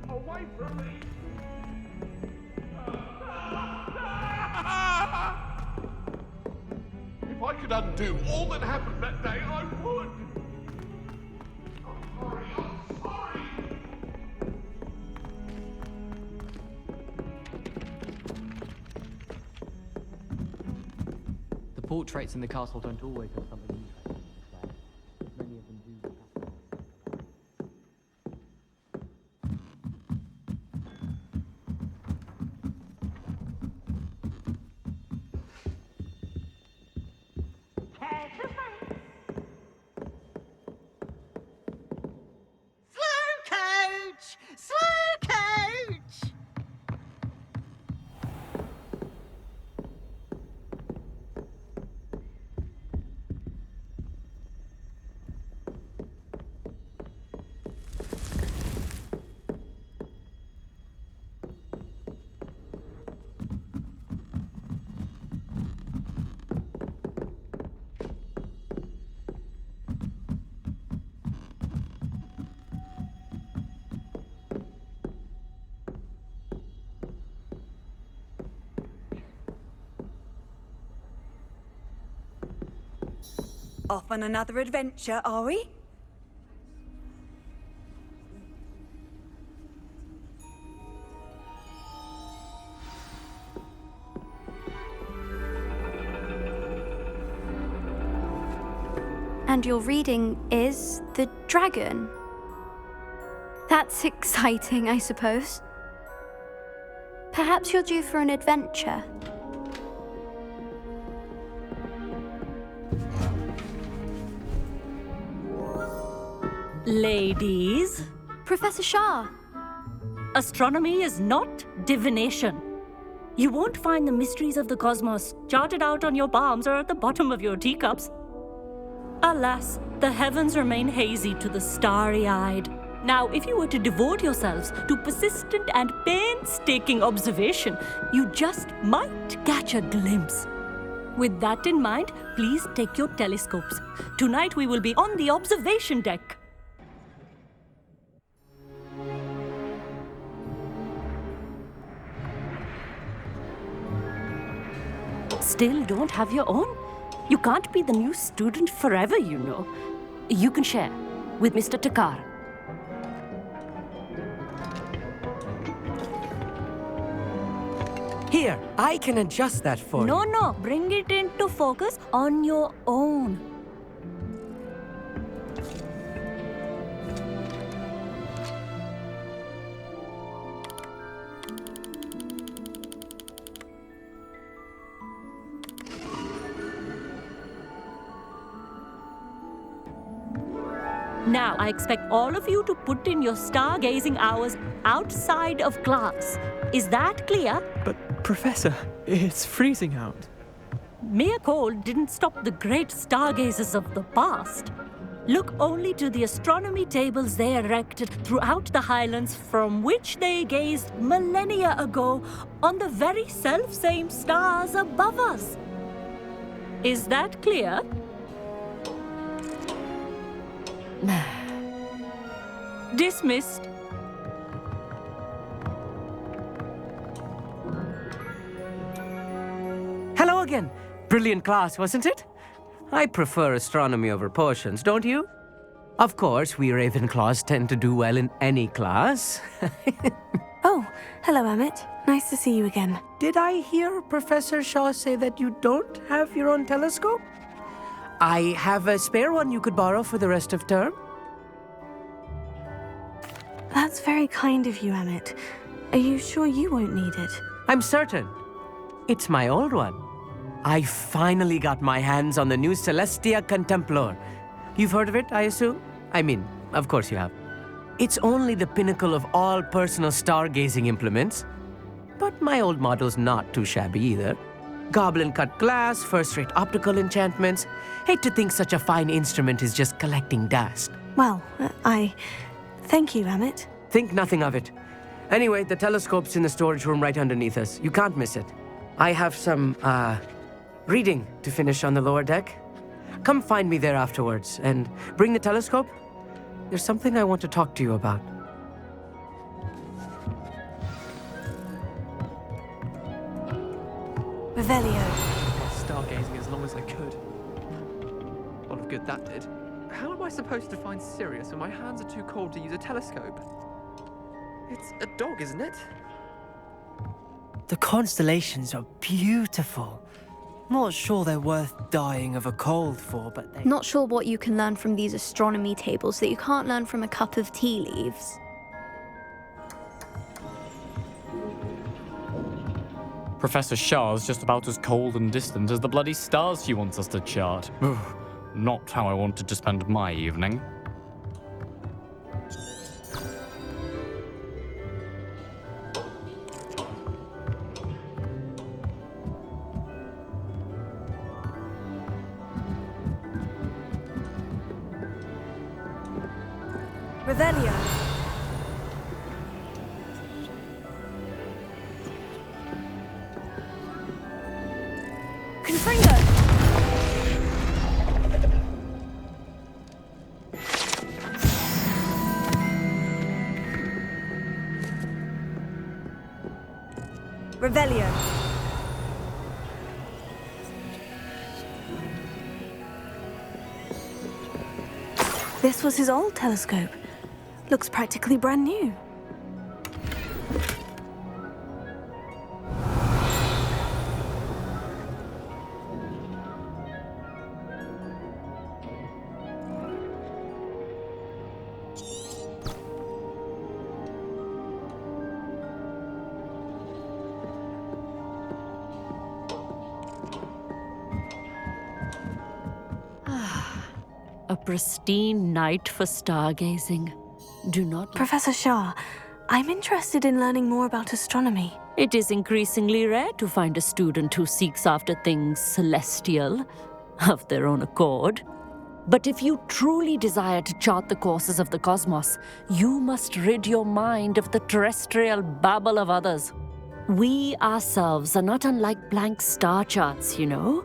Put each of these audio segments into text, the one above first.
Away from me! If I could undo all that happened that day, I would! I'm sorry, I'm sorry! The portraits in the castle don't always have something interesting to say. Many of them do. Off on another adventure, are we? And your reading is The Dragon. That's exciting, I suppose. Perhaps you're due for an adventure. Ladies, Professor Shah. astronomy is not divination. You won't find the mysteries of the cosmos charted out on your palms or at the bottom of your teacups. Alas, the heavens remain hazy to the starry-eyed. Now, if you were to devote yourselves to persistent and painstaking observation, you just might catch a glimpse. With that in mind, please take your telescopes. Tonight we will be on the observation deck. Still don't have your own? You can't be the new student forever, you know. You can share with Mr. Takar. Here, I can adjust that for you. No, bring it into focus on your own. Now, I expect all of you to put in your stargazing hours outside of class. Is that clear? But, Professor, it's freezing out. Mere cold didn't stop the great stargazers of the past. Look only to the astronomy tables they erected throughout the highlands from which they gazed millennia ago on the very self-same stars above us. Is that clear? Dismissed. Hello again. Brilliant class, wasn't it? I prefer astronomy over potions, don't you? Of course, we Ravenclaws tend to do well in any class. Oh, hello, Amit. Nice to see you again. Did I hear Professor Shaw say that you don't have your own telescope? I have a spare one you could borrow for the rest of term. That's very kind of you, Emmett. Are you sure you won't need it? I'm certain. It's my old one. I finally got my hands on the new Celestia Contemplar. You've heard of it, I assume? I mean, of course you have. It's only the pinnacle of all personal stargazing implements. But my old model's not too shabby either. Goblin-cut glass, first-rate optical enchantments. Hate to think such a fine instrument is just collecting dust. Well, thank you, Emmett. Think nothing of it. Anyway, the telescope's in the storage room right underneath us. You can't miss it. I have some, reading to finish on the lower deck. Come find me there afterwards, and bring the telescope. There's something I want to talk to you about. Revelio. Stargazing as long as I could. A lot of good that did. How am I supposed to find Sirius when my hands are too cold to use a telescope? It's a dog, isn't it? The constellations are beautiful. Not sure they're worth dying of a cold for, but they... Not sure what you can learn from these astronomy tables that you can't learn from a cup of tea leaves. Professor Shah's just about as cold and distant as the bloody stars she wants us to chart. Ugh, not how I wanted to spend my evening. Revelio. Confringo. Revelio. This was his old telescope. Looks practically brand new. A pristine night for stargazing. Do not... Professor Shah, I'm interested in learning more about astronomy. It is increasingly rare to find a student who seeks after things celestial, of their own accord. But if you truly desire to chart the courses of the cosmos, you must rid your mind of the terrestrial babble of others. We ourselves are not unlike blank star charts, you know?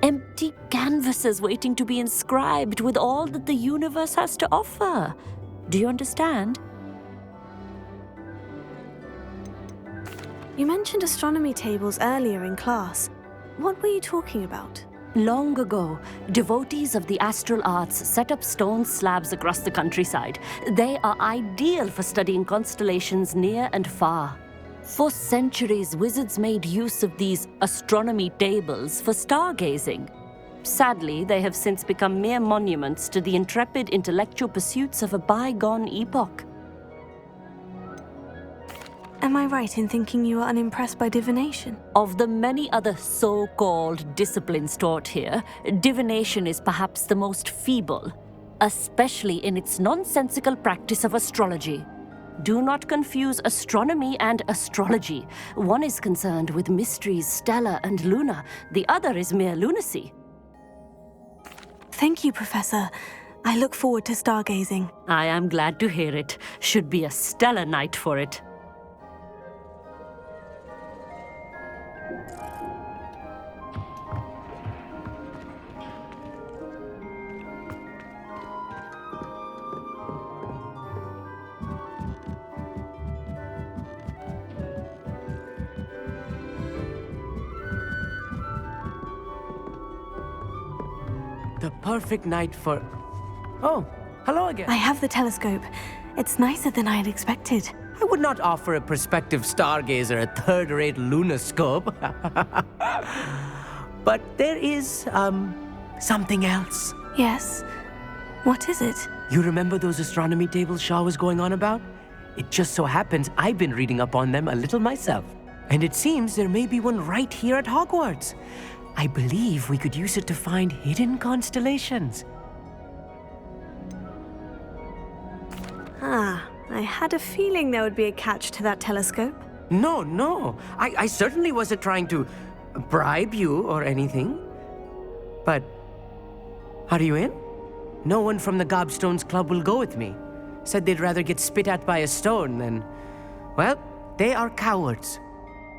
Empty canvases waiting to be inscribed with all that the universe has to offer. Do you understand? You mentioned astronomy tables earlier in class. What were you talking about? Long ago, devotees of the astral arts set up stone slabs across the countryside. They are ideal for studying constellations near and far. For centuries, wizards made use of these astronomy tables for stargazing. Sadly, they have since become mere monuments to the intrepid intellectual pursuits of a bygone epoch. Am I right in thinking you are unimpressed by divination? Of the many other so-called disciplines taught here, divination is perhaps the most feeble, especially in its nonsensical practice of astrology. Do not confuse astronomy and astrology. One is concerned with mysteries stellar and lunar. The other is mere lunacy. Thank you, Professor. I look forward to stargazing. I am glad to hear it. Should be a stellar night for it. The perfect night for... Oh, hello again. I have the telescope. It's nicer than I had expected. I would not offer a prospective stargazer a third-rate lunoscope. But there is, something else. Yes. What is it? You remember those astronomy tables Shaw was going on about? It just so happens I've been reading up on them a little myself. And it seems there may be one right here at Hogwarts. I believe we could use it to find hidden constellations. Ah, I had a feeling there would be a catch to that telescope. No. I certainly wasn't trying to bribe you or anything. But are you in? No one from the Gobstones Club will go with me. Said they'd rather get spit at by a stone than... Well, they are cowards.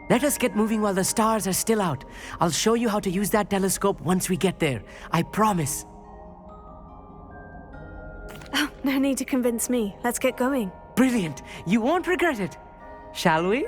Let us get moving while the stars are still out. I'll show you how to use that telescope once we get there. I promise. Oh, no need to convince me. Let's get going. Brilliant. You won't regret it. Shall we?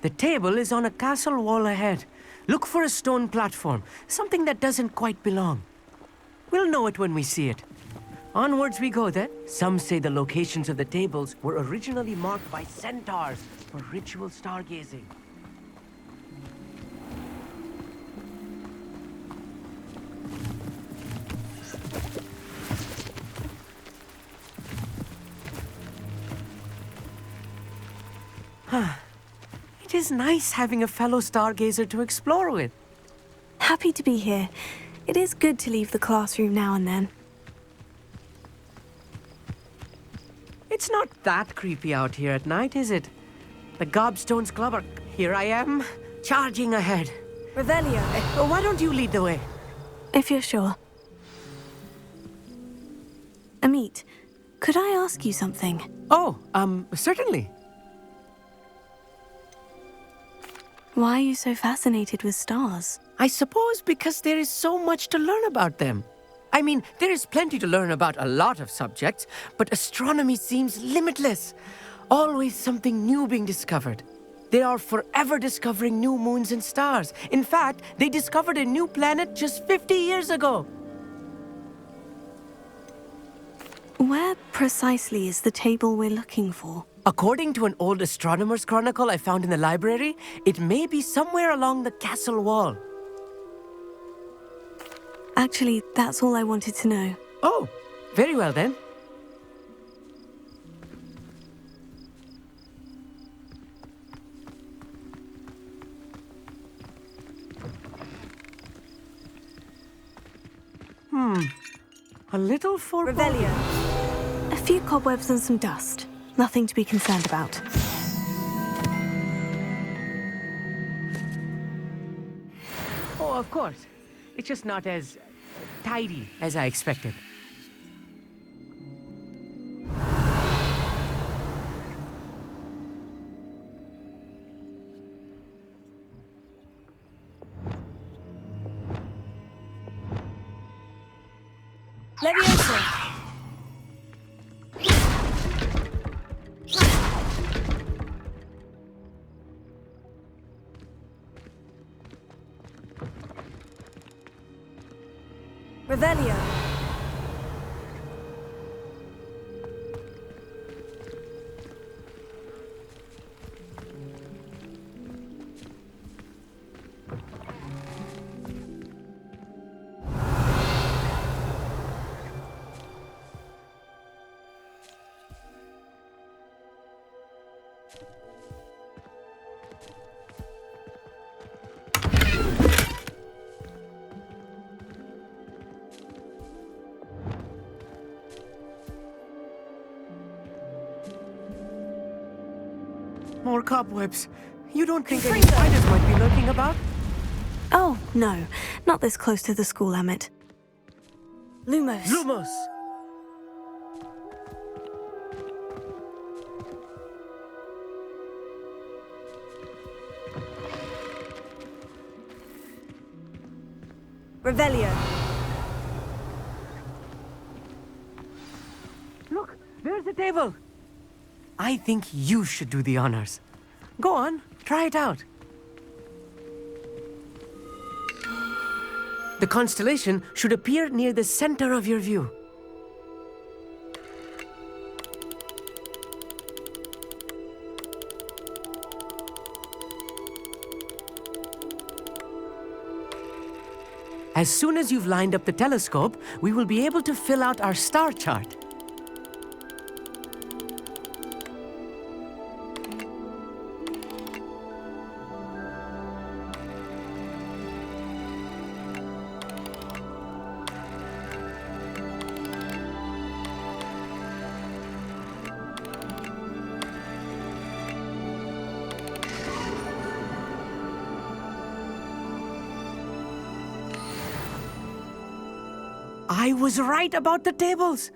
The table is on a castle wall ahead. Look for a stone platform, something that doesn't quite belong. We'll know it when we see it. Onwards we go then. Some say the locations of the tables were originally marked by centaurs for ritual stargazing. It is nice having a fellow stargazer to explore with. Happy to be here. It is good to leave the classroom now and then. It's not that creepy out here at night, is it? The Gobstones Club are... Here I am, charging ahead. Revelio, Why don't you lead the way? if you're sure. Amit, could I ask you something? Oh, certainly. Why are you so fascinated with stars? I suppose because there is so much to learn about them. I mean, there is plenty to learn about a lot of subjects, but astronomy seems limitless. Always something new being discovered. They are forever discovering new moons and stars. In fact, they discovered a new planet just 50 years ago. Where precisely is the table we're looking for? According to an old astronomer's chronicle I found in the library, it may be somewhere along the castle wall. Actually, that's all I wanted to know. Oh, very well then. A little for... Revelio. A few cobwebs and some dust. Nothing to be concerned about. Oh, of course. It's just not as tidy as I expected. Leviosa! Revelio. More cobwebs. You don't think any spiders might be lurking about? Oh, no. Not this close to the school, Amit. Lumos. Lumos! Revelio. Look, there's the table. I think you should do the honors. Go on, try it out. The constellation should appear near the center of your view. As soon as you've lined up the telescope, we will be able to fill out our star chart. I was right about the tables.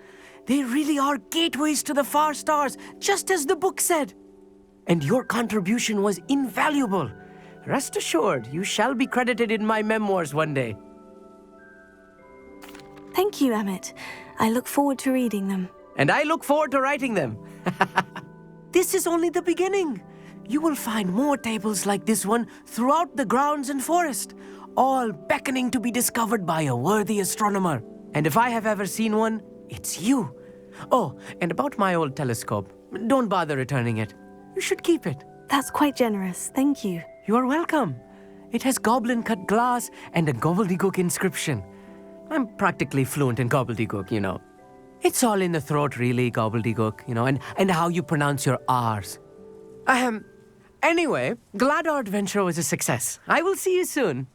They really are gateways to the far stars, just as the book said. And your contribution was invaluable. Rest assured, you shall be credited in my memoirs one day. Thank you, Emmett. I look forward to reading them. And I look forward to writing them. This is only the beginning. You will find more tables like this one throughout the grounds and forest, all beckoning to be discovered by a worthy astronomer. And if I have ever seen one, it's you. Oh, and about my old telescope, don't bother returning it. You should keep it. That's quite generous. Thank you. You are welcome. It has goblin-cut glass and a gobbledygook inscription. I'm practically fluent in gobbledygook, you know. It's all in the throat, really, gobbledygook, you know, and how you pronounce your R's. Anyway, glad our adventure was a success. I will see you soon.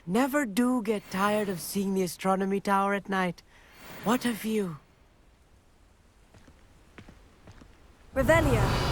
Never do get tired of seeing the astronomy tower at night. What a view. Revelio.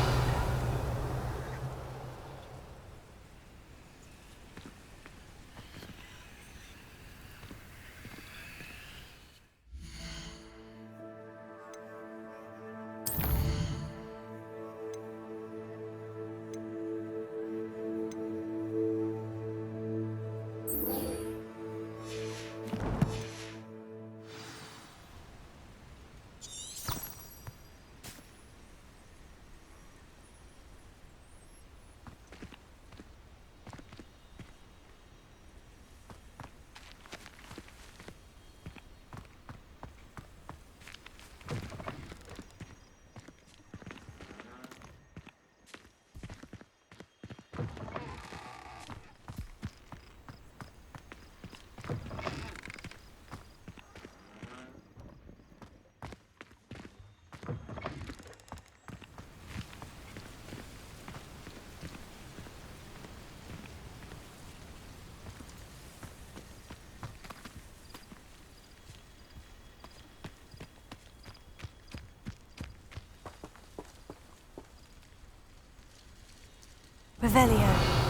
Revelio.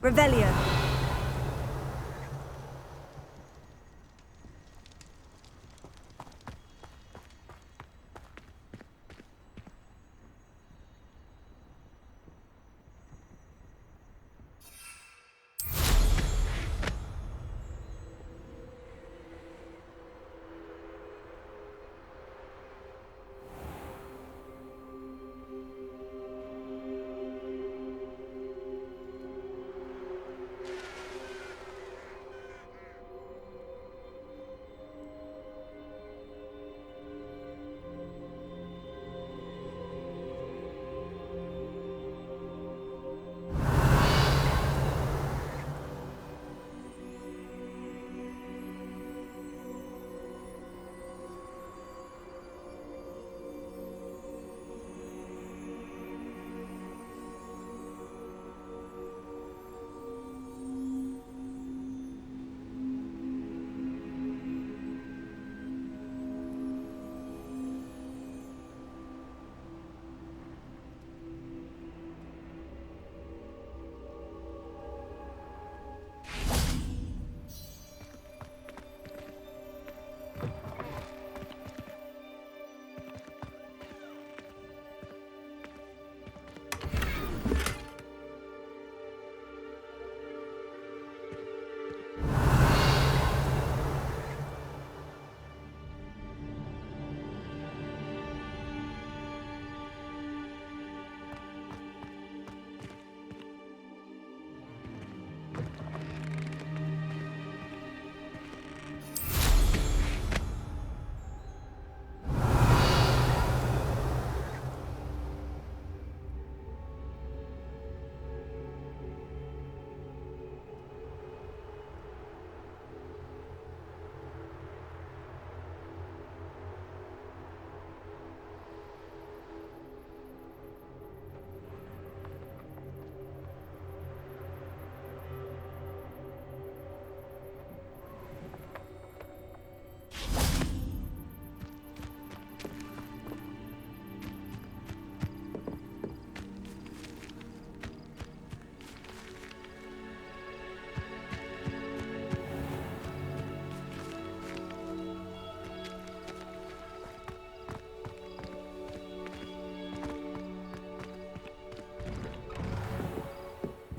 Revelio.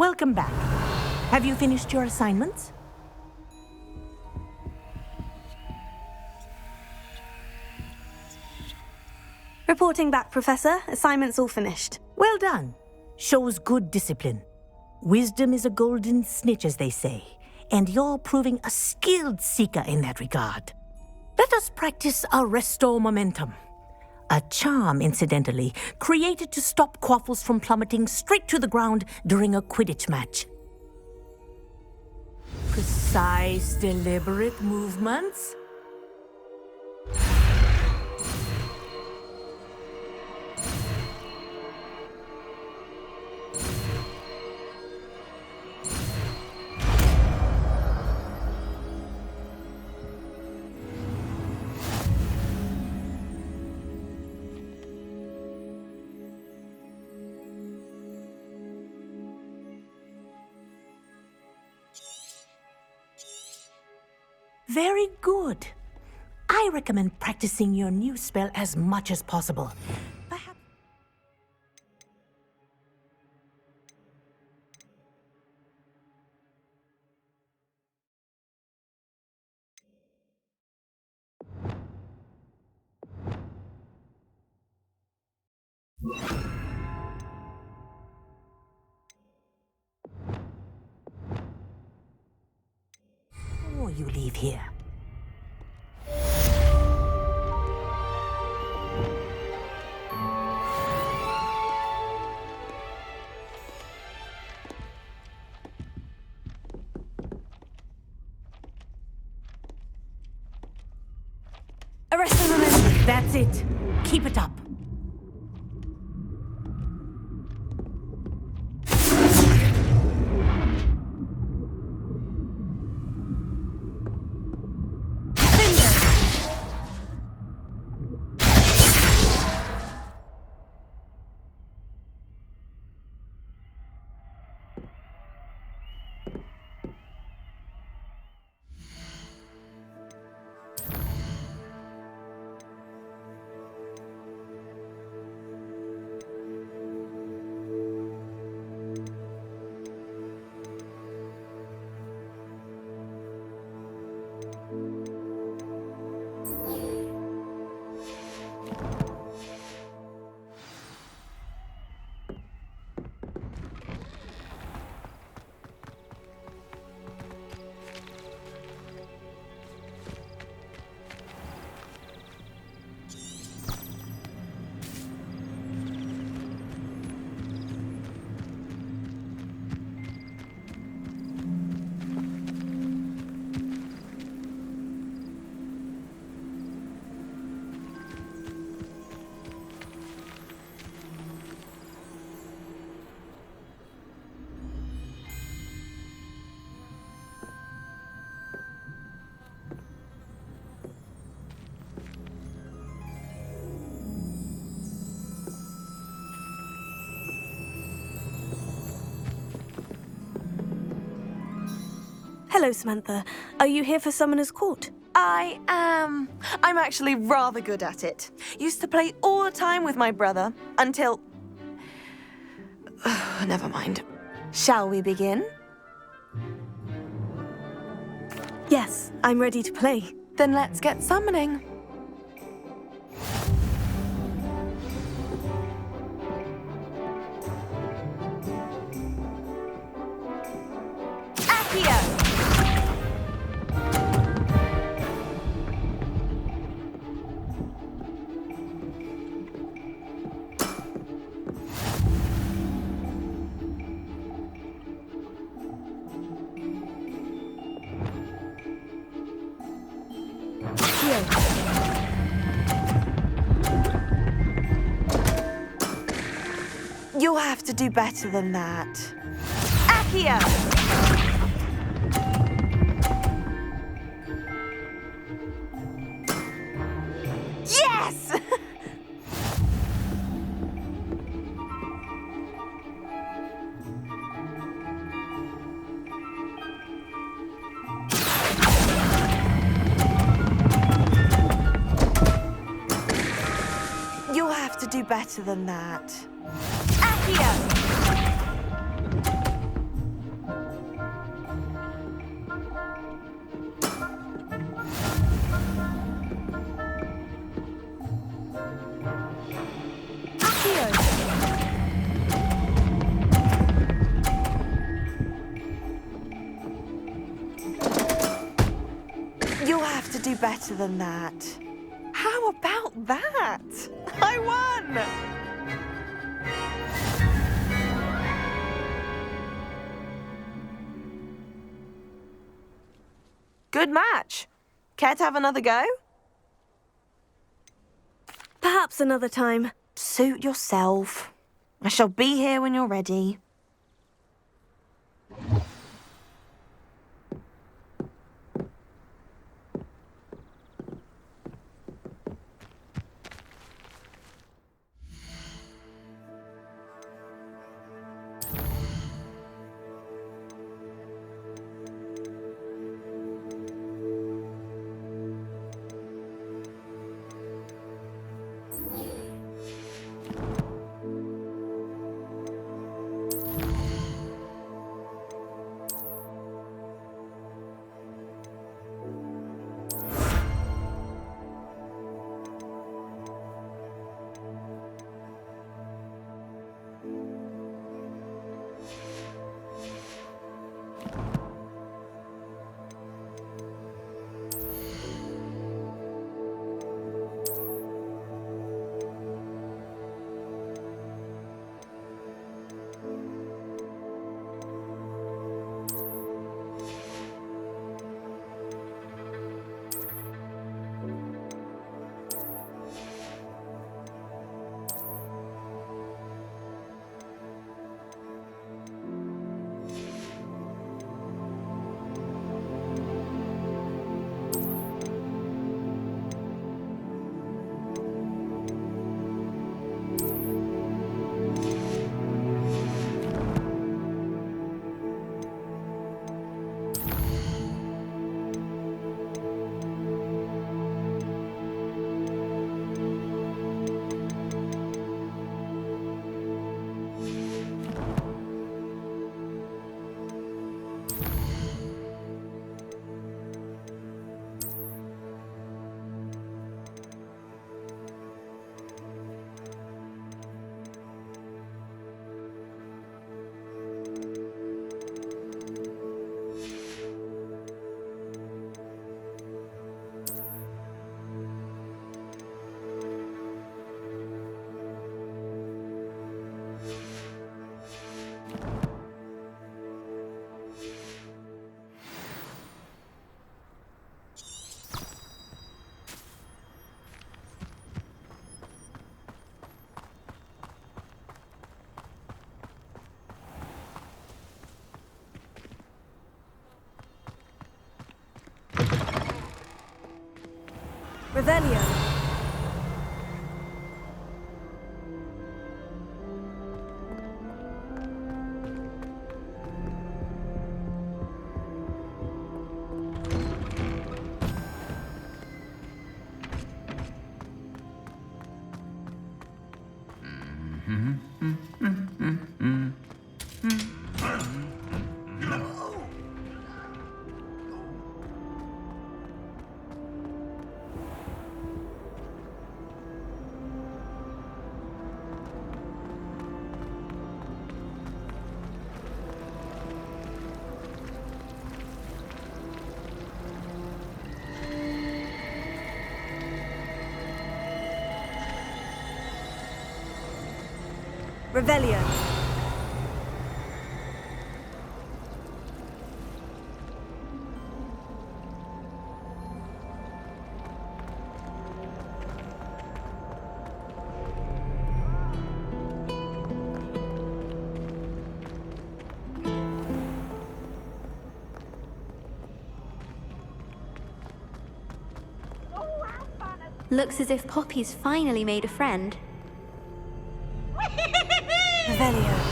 welcome back. Have you finished your assignments? Reporting back, Professor. Assignments all finished. Well done. Shows good discipline. Wisdom is a golden snitch, as they say, and you're proving a skilled seeker in that regard. Let us practice Arresto Momentum. A charm, incidentally, created to stop quaffles from plummeting straight to the ground during a Quidditch match. Precise, deliberate movements. Very good. I recommend practicing your new spell as much as possible. Perhaps... Before you leave here, Arresto Momentum. That's it. Keep it up. Hello, Samantha. Are you here for Summoner's Court? I am. I'm actually rather good at it. Used to play all the time with my brother until... Never mind. Shall we begin? Yes, I'm ready to play. Then let's get summoning. Accio! You'll have to do better than that. Accio! Yes! You'll have to do better than that. Accio! better than that. How about that? I won! Good match. Care to have another go? Perhaps another time. Suit yourself. I shall be here when you're ready. Revelio. Revelio. Looks as if Poppy's finally made a friend. Revelio.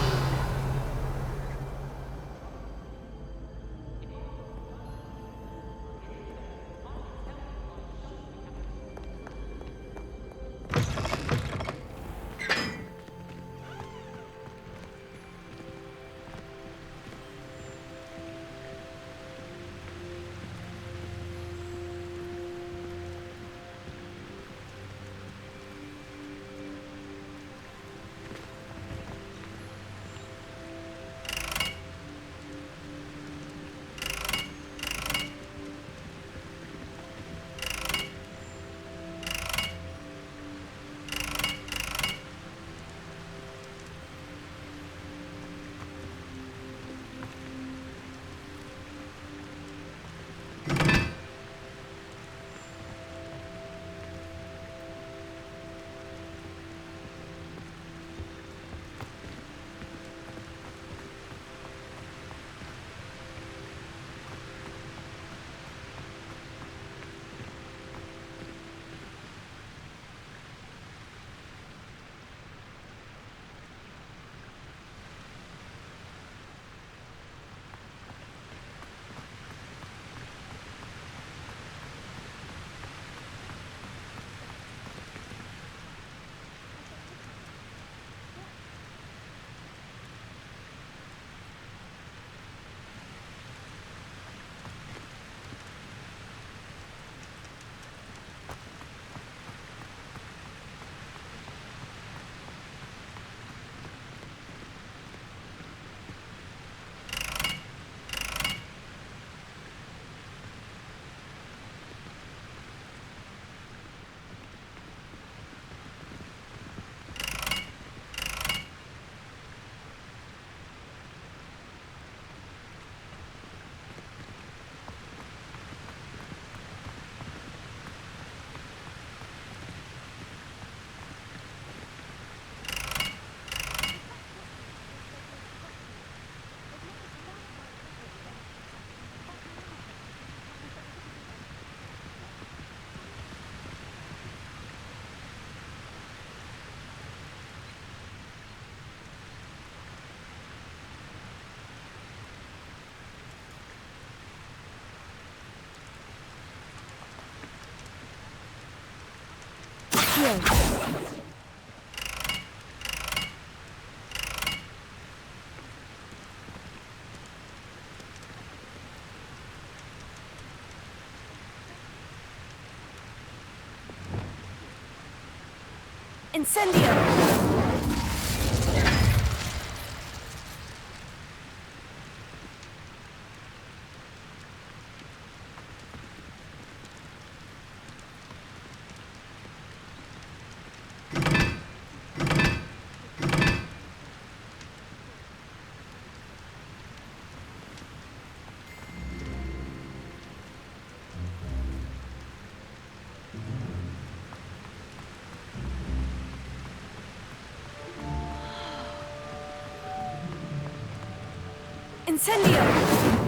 Accio. Incendio! Incendio!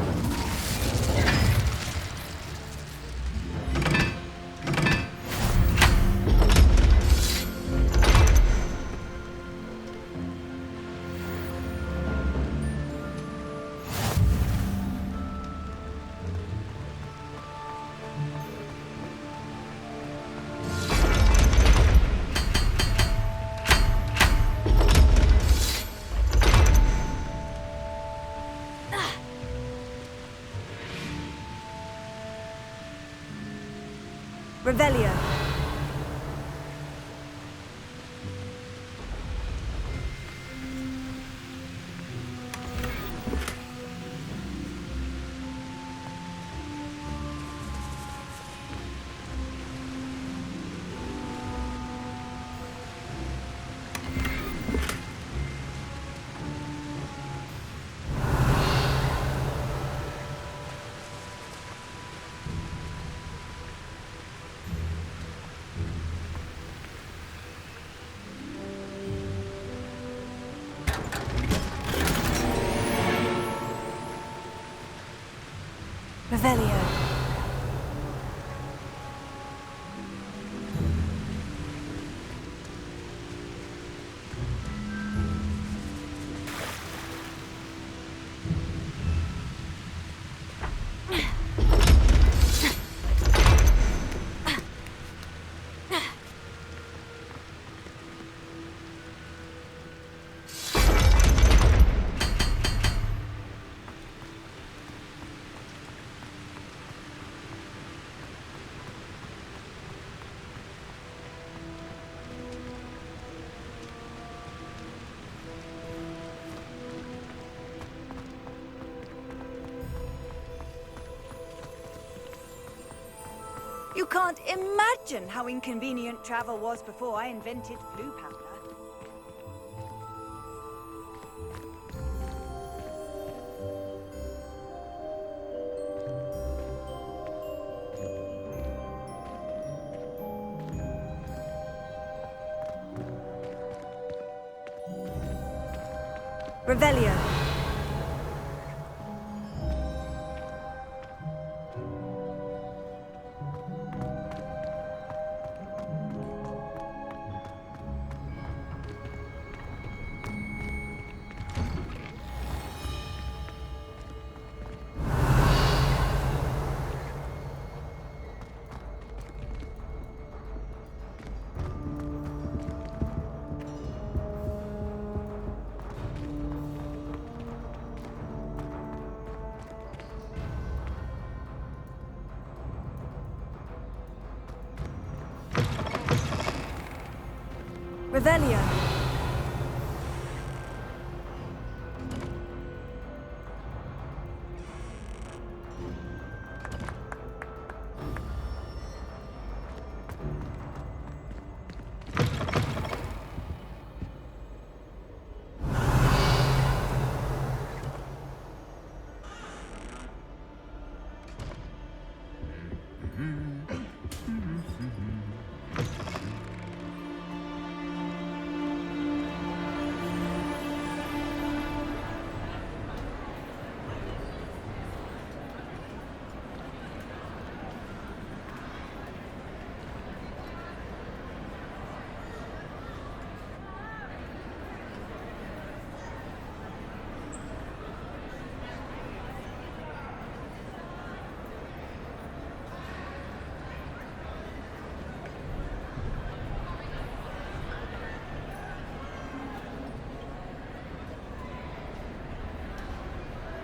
Revelio. Revelio. You can't imagine how inconvenient travel was before I invented blue powder. Revelio. Revelio.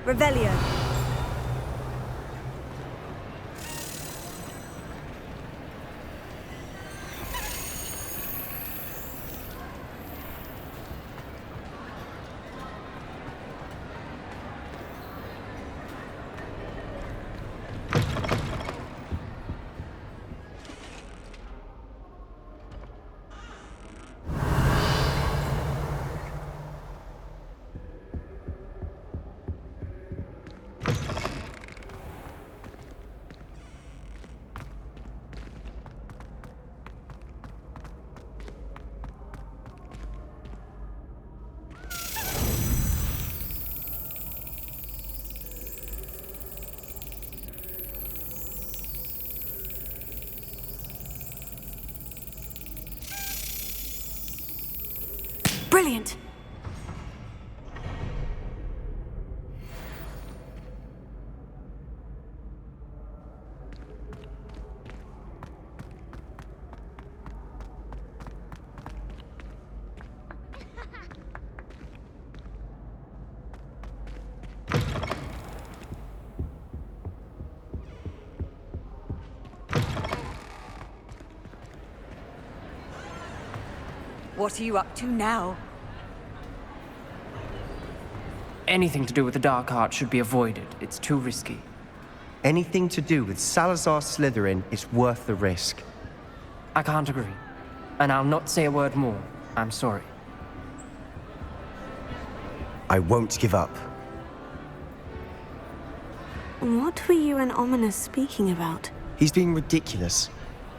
Revelio. Brilliant! What are you up to now? Anything to do with the dark art should be avoided. It's too risky. Anything to do with Salazar Slytherin is worth the risk. I can't agree. And I'll not say a word more. I'm sorry. I won't give up. What were you and Ominous speaking about? He's being ridiculous.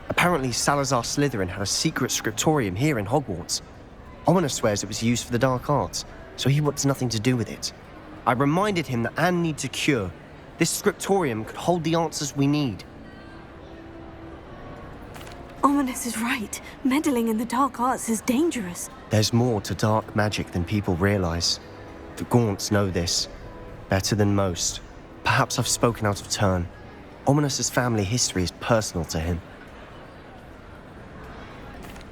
Apparently, Salazar Slytherin had a secret scriptorium here in Hogwarts. Ominous swears it was used for the dark arts, so he wants nothing to do with it. I reminded him that Anne needs a cure. This scriptorium could hold the answers we need. Ominous is right. Meddling in the dark arts is dangerous. There's more to dark magic than people realize. The Gaunts know this better than most. Perhaps I've spoken out of turn. Ominous's family history is personal to him.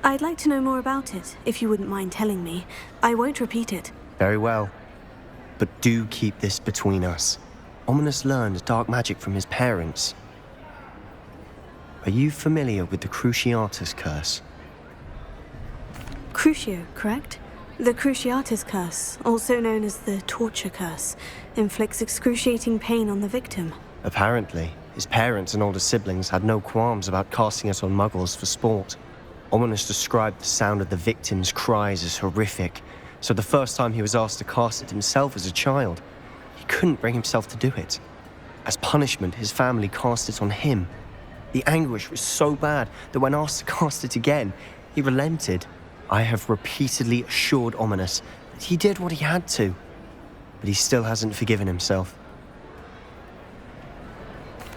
I'd like to know more about it, if you wouldn't mind telling me. I won't repeat it. Very well. But do keep this between us. Ominous learned dark magic from his parents. Are you familiar with the Cruciatus Curse? Crucio, correct? The Cruciatus Curse, also known as the Torture Curse, inflicts excruciating pain on the victim. Apparently, his parents and older siblings had no qualms about casting it on muggles for sport. Ominous described the sound of the victim's cries as horrific, so the first time he was asked to cast it himself as a child, he couldn't bring himself to do it. As punishment, his family cast it on him. The anguish was so bad that when asked to cast it again, he relented. I have repeatedly assured Ominous that he did what he had to, but he still hasn't forgiven himself.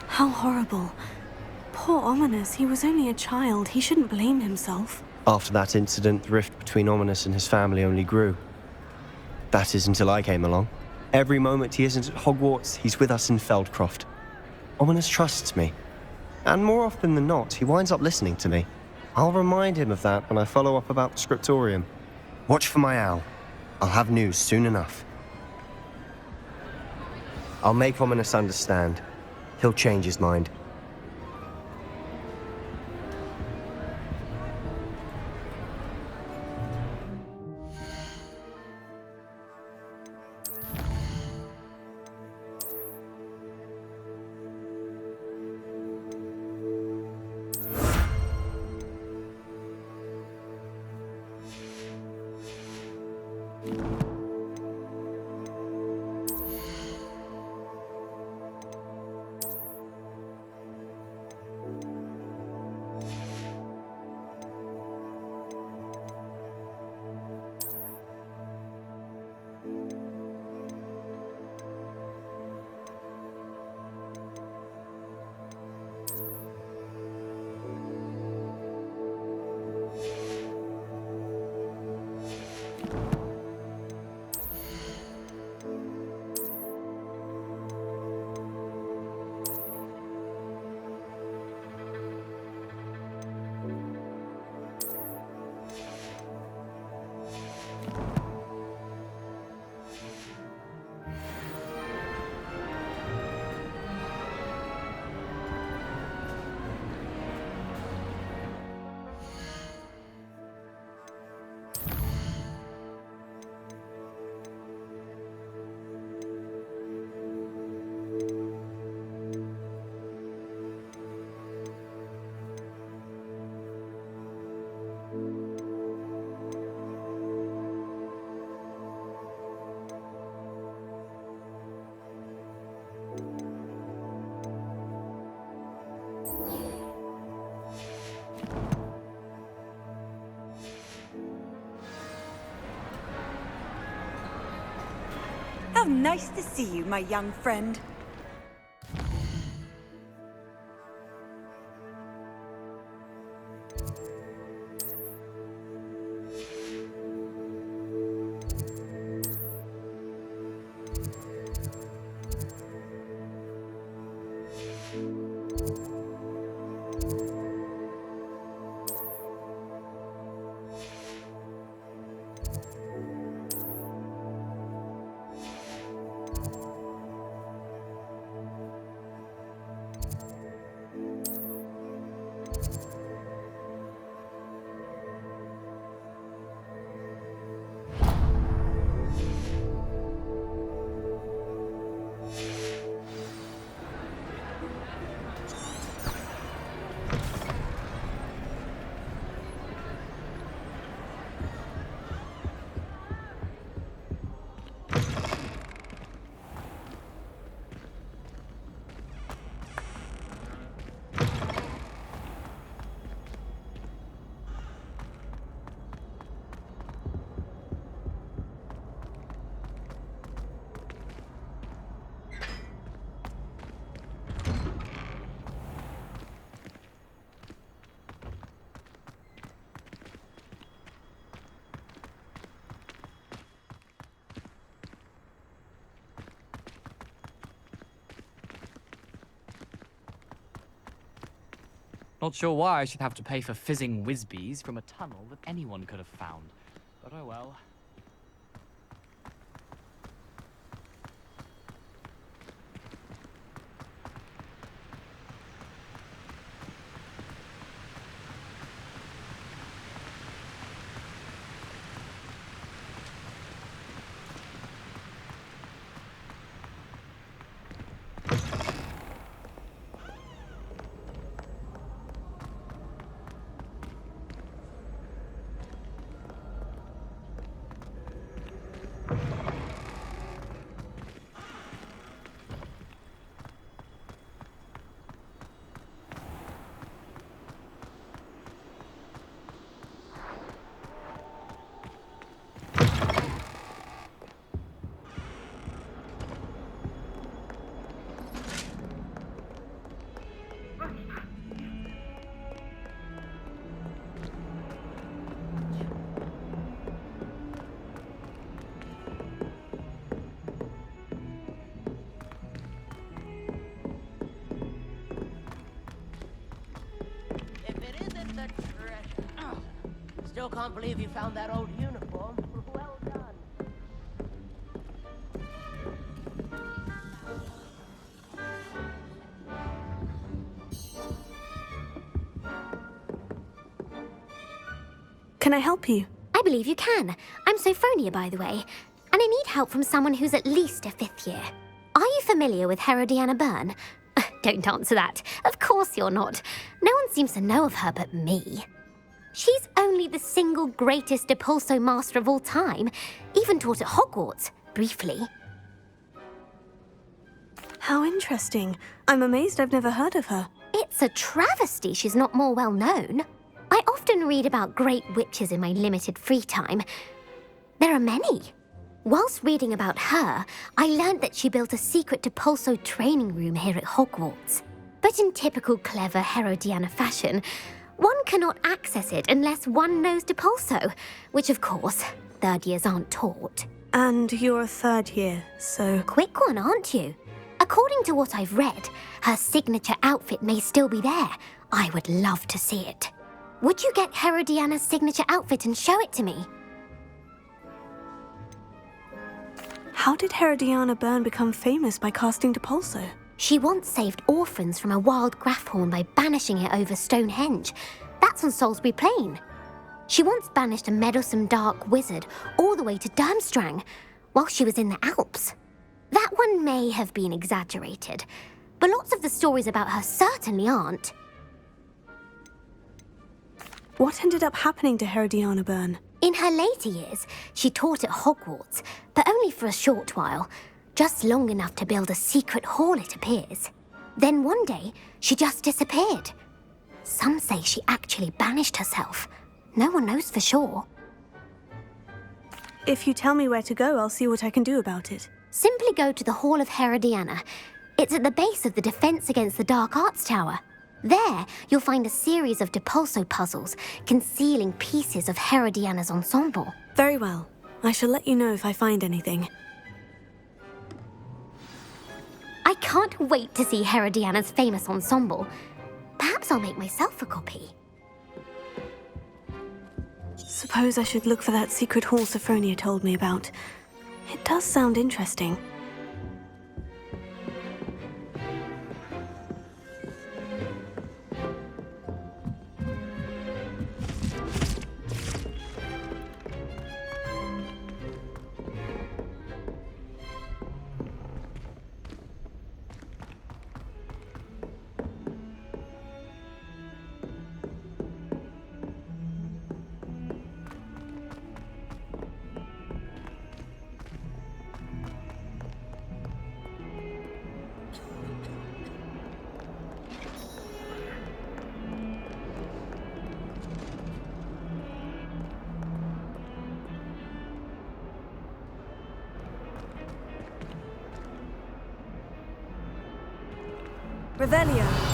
How horrible. Poor Ominous, he was only a child. He shouldn't blame himself. After that incident, the rift between Ominous and his family only grew. That is until I came along. Every moment he isn't at Hogwarts, he's with us in Feldcroft. Ominous trusts me. And more often than not, he winds up listening to me. I'll remind him of that when I follow up about the scriptorium. Watch for my owl. I'll have news soon enough. I'll make Ominous understand. He'll change his mind. How nice to see you, my young friend. Not sure why I should have to pay for fizzing whiz-bees from a tunnel that anyone could have found. But oh well. Still can't believe you found that old uniform. Well done. Can I help you? I believe you can. I'm Sophronia, by the way, and I need help from someone who's at least a 5th year. Are you familiar with Heroδιάνα Byrne? Don't answer that. Of course you're not. No one seems to know of her but me. She's only the single greatest Depulso master of all time, even taught at Hogwarts, briefly. How interesting. I'm amazed I've never heard of her. It's a travesty she's not more well known. I often read about great witches in my limited free time. There are many. Whilst reading about her, I learned that she built a secret Depulso training room here at Hogwarts. But in typical clever Herodiana fashion, one cannot access it unless one knows Depulso, which of course, 3rd years aren't taught. And you're a 3rd year, so... Quick one, aren't you? According to what I've read, her signature outfit may still be there. I would love to see it. Would you get Herodiana's signature outfit and show it to me? How did Herodiaনা Byrne become famous by casting Depulso? She once saved orphans from a wild Grafhorn by banishing it over Stonehenge. That's on Salisbury Plain. She once banished a meddlesome dark wizard all the way to Durmstrang while she was in the Alps. That one may have been exaggerated, but lots of the stories about her certainly aren't. What ended up happening to Herodianá Byrne? In her later years, she taught at Hogwarts, but only for a short while. Just long enough to build a secret hall, it appears. Then one day, she just disappeared. Some say she actually banished herself. No one knows for sure. If you tell me where to go, I'll see what I can do about it. Simply go to the Hall of Herodiana. It's at the base of the Defense Against the Dark Arts Tower. There, you'll find a series of Depulso puzzles concealing pieces of Herodiana's ensemble. Very well. I shall let you know if I find anything. I can't wait to see Herodiana's famous ensemble. Perhaps I'll make myself a copy. Suppose I should look for that secret hall Sophronia told me about. It does sound interesting. Revelio.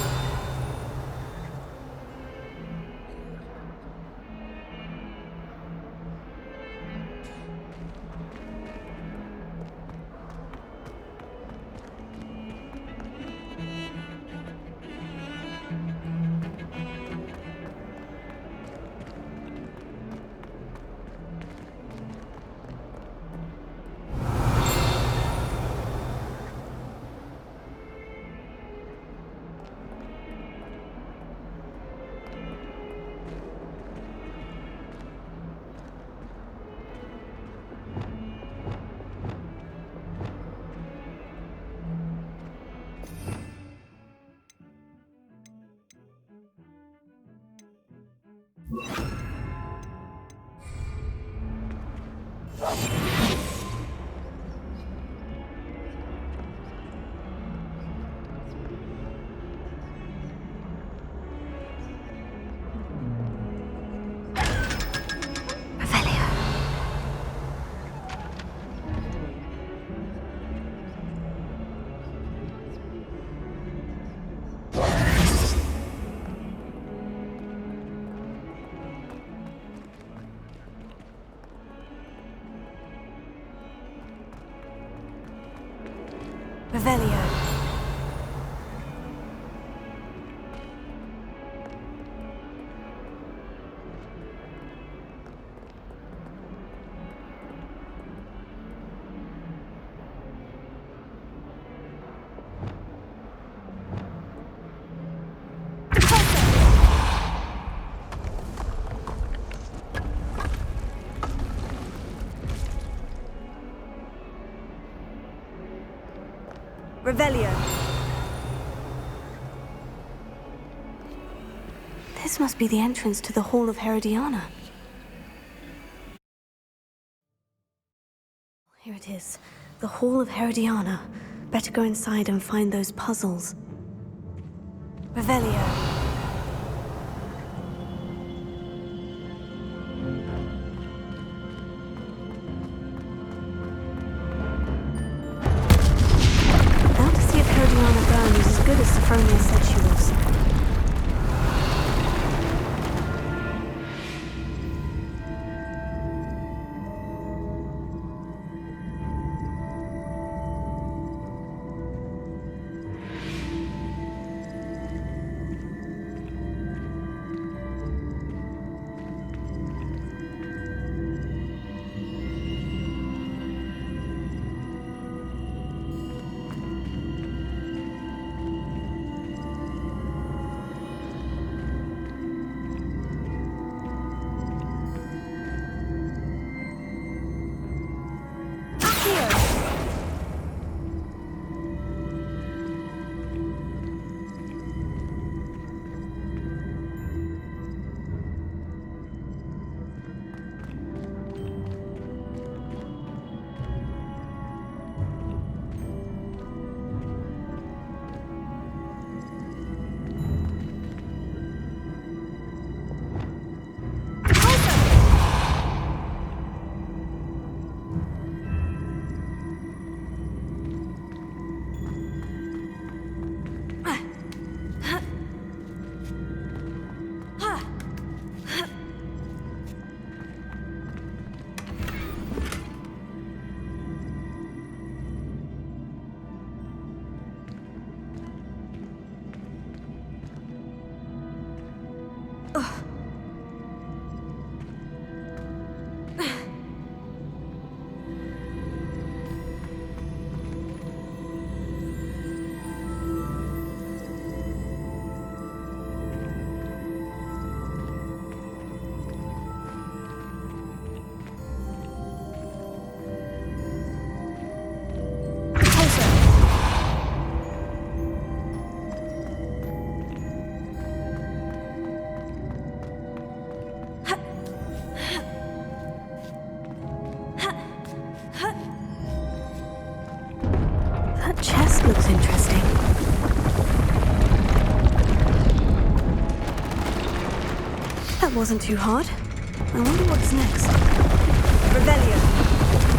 Revelio. Revelio. This must be the entrance to the Hall of Herodiana. Here it is. The Hall of Herodiana. Better go inside and find those puzzles. Revelio. Good as Sophronia said she was. Looks interesting. That wasn't too hard. I wonder what's next. Rebellion.